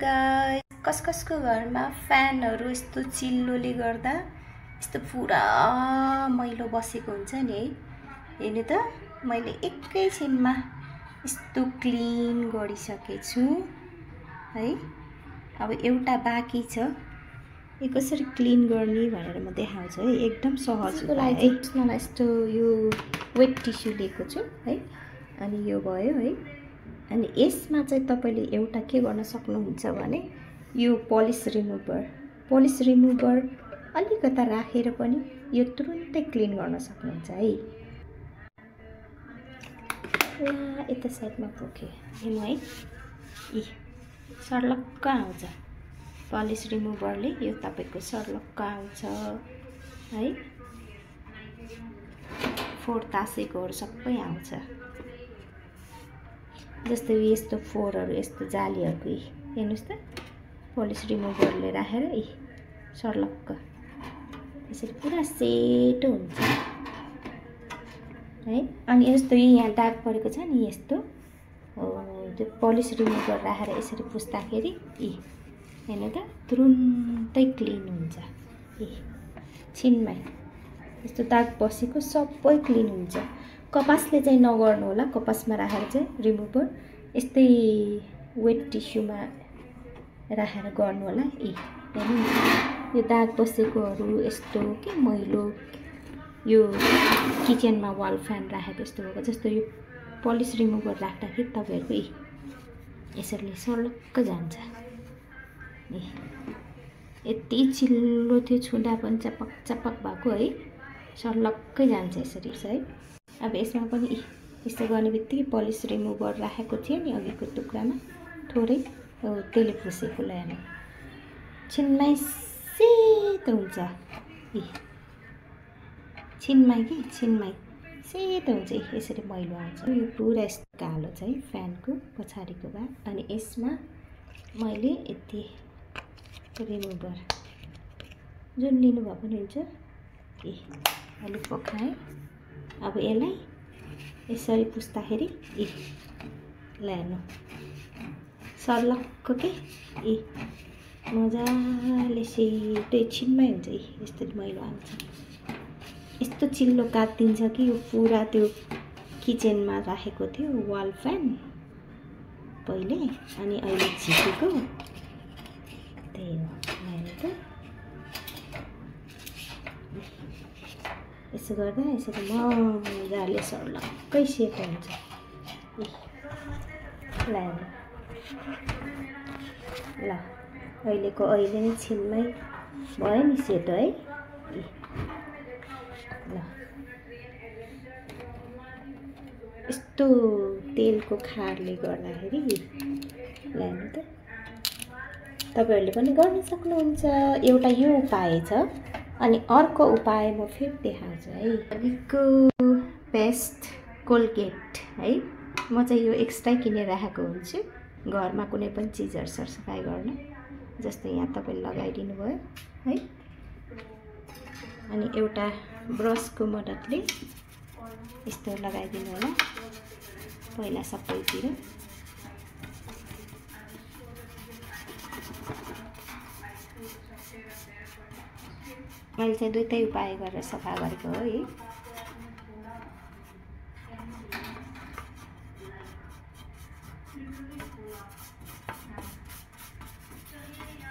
Guys, कसको घरमा फ्यानहरु यस्तो चिल्लोले गर्दा यस्तो पुरा मैलो बसेको हुन्छ नि है। हेर्नु त, मैले एकैछिनमा यस्तो क्लिन गरिसकेछु है। अब एउटा बाँकी छ, यो कसरी क्लिन गर्ने भनेर म देखाउँछु है। एकदम सहज उपाय है। मलाई यस्तो यो वेट टिस्यु लिएको छु है, अनि यो भयो है। अनि यसमा चाहिँ तपाईले एउटा के गर्न सक्नुहुन्छ भने यो पलिस रिमुभर अलिकता राखेर पनि यो तुरुन्तै क्लिन गर्न सक्नुहुन्छ है। ला यता साइडमा पोके हेर्नु है, यी सर्लक्क आउँछ पलिस रिमुभरले। यो तपाईको सर्लक्क आउँछ है। फोहोर तासेकोहरु सबै आउँछ। जस्तै यस्तो फोहोरहरु यस्तो जालीहरुको हेर्नुस् त, पलिस रिमुभरले राखेर यी सर्लक्क यसरी पुरा सेतो हुन्छ है। अनि यस्तो यहाँ दाग परेको छ नि, यस्तो त्यो पलिस रिमुभर राखेर यसरी पुस्दाखेरि यी हेर्नु त तुरुन्तै क्लिन हुन्छ। यी छिनमै यस्तो दाग बसेको सबै क्लिन हुन्छ। कपासले चाहिँ नगर्नु होला, कपासमा राखेर चाहिँ रिमुभर यस्तै वेट टिस्युमा राखेर गर्नु होला। हेर्नु यो दाग बसेकोहरु यस्तो के मैलो यो किचनमा वाल फ्यान राखेको यस्तो भएको, जस्तो यो पलिस रिमुभर राख्दाखेरि तपाईहरुको यसरी सर्लक्क जान्छ। यति चिल्लो थियो, छुँदा पनि चपक भएको है, सर्लक्कै जान्छ यसरी है। अब यसमा पनि यस्तो गर्ने बित्तिकै पलिस रिमुभर राखेको थियो नि अघिको टुक्रामा थोरै तेलले पुसेको ल्याएन, छिनमै सेतो हुन्छ। छिनमै सेतो हुन्छ, यसरी मैलो आउँछ। यो पुरा यस्तो कालो छ है फ्यानको पछाडिको भाग। अनि यसमा मैले यति रिमुभर जुन लिनुभएको पनि हुन्छ अलिक पखाएँ। अब यसलाई यसरी पुस्दाखेरि ल्यानु सर्लक्क के मजाले सेतो एकछिनमै हुन्छ। यस्तो मैलो आउँछ, यस्तो चिल्लो काटिदिन्छ कि यो पुरा त्यो किचनमा राखेको थियो वाल फ्यान पहिले, अनि अहिले झिकेको त्यही हो। त यसो गर्दा यसरी मजाले सर्लक्कै सेतो हुन्छ। ल अहिले नै छिनमै भयो नि सेतो है। ल यस्तो तेलको खारले गर्दाखेरि ल्याउनु त तपाईहरुले पनि गर्न सक्नुहुन्छ। एउटा यो उपाय छ, अनि अर्को उपाय म फेरि देखाउँछु है। अहिलेको पेस्ट कोलगेट है, म चाहिँ यो एक्स्ट्रा किनेर राखेको हुन्छु घरमा कुनै पनि चिजहरु सरसफाइ गर्न। जस्तो यहाँ तपाईले लगाइदिनु भयो है। अनि एउटा ब्रसको मद्दतले यस्तो लगाइदिनु होला पहिला सबैतिर। मैले चाहिँ दुईटै उपाय गरेर सफा गरेको हो है।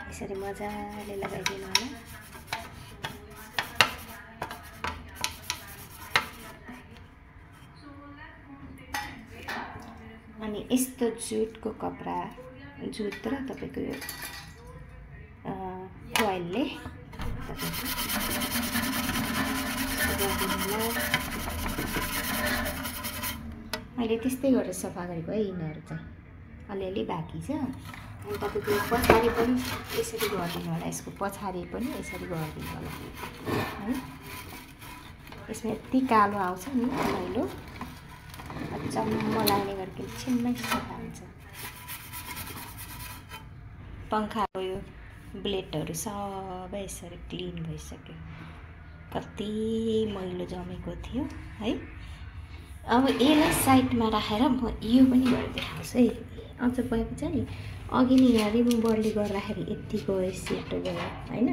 यसरी मजाले लगाइदिनु होला। अनि यस्तो जुटको कपडा, जुट र तपाईको यो कोइलले मैले त्यस्तै गरेर सफा गरेको है। यिनीहरू चाहिँ अलिअलि बाँकी छ। अनि तपाईको पछाडि पनि यसरी गरिदिनु होला, यसको पछाडि पनि यसरी गरिदिनु होला है। यसमा यति कालो आउँछ नि मैलो, चम्म लाग्ने गरेको छिनमै सफा हुन्छ। पंखाको यो ब्लेडहरु सबै यसरी क्लिन भइसक्यो, कति मैलो जमेको थियो है। अब यसलाई साइडमा राखेर म यो पनि गरेर देखाउँछु है। अझ भएको छ नि अघि नि यहाँ रिमुभरले गर्दाखेरि यतिको सेतो भयो होइन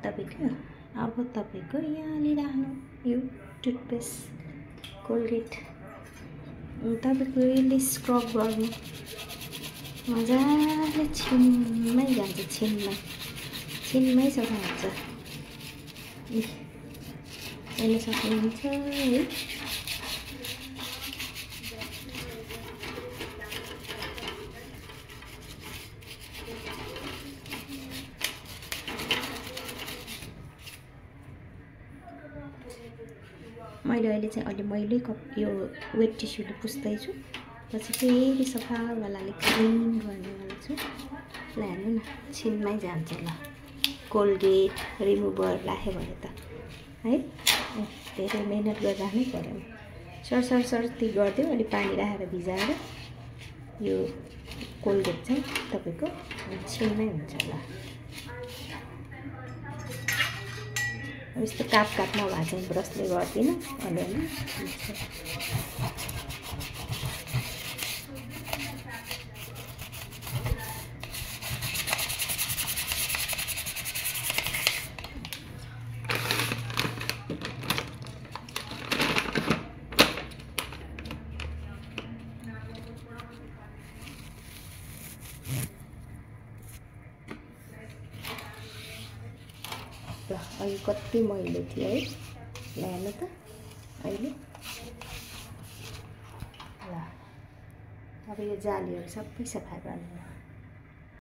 तपाईँको। अब तपाईँको यहाँले राख्नु यो टुथपेस्ट कोलगेट तपाईँको यसले स्क्रब गर्नु मजाले छिनमै जान्छ, छिनमै सफा हुन्छ। हेर्न सक्नुहुन्छ है। मैले अहिले चाहिँ अलि मैले यो वेट टिस्यूले पुस्दैछु, पछि फेरि सफावालाले क्लिन गर्नेवाला छु। ल हेर्नु न छिनमै जान्छ। ल कोलगेट रिमुभर राख्यो भने त है धेरै मेहनत गरिराख्नै परेन। सरती गरिदियो, अलि पानी राखेर भिजाएर यो कोलगेट चाहिँ तपाईँको छिनमै हुन्छ। ल यस्तो काप नभए चाहिँ ब्रसले गर्दिनँ अलिअलि। ल अहिले कति मैलो थियो है, ल हेर्नु त अहिले। ल अब यो जालीहरू सबै सफा गर्नु।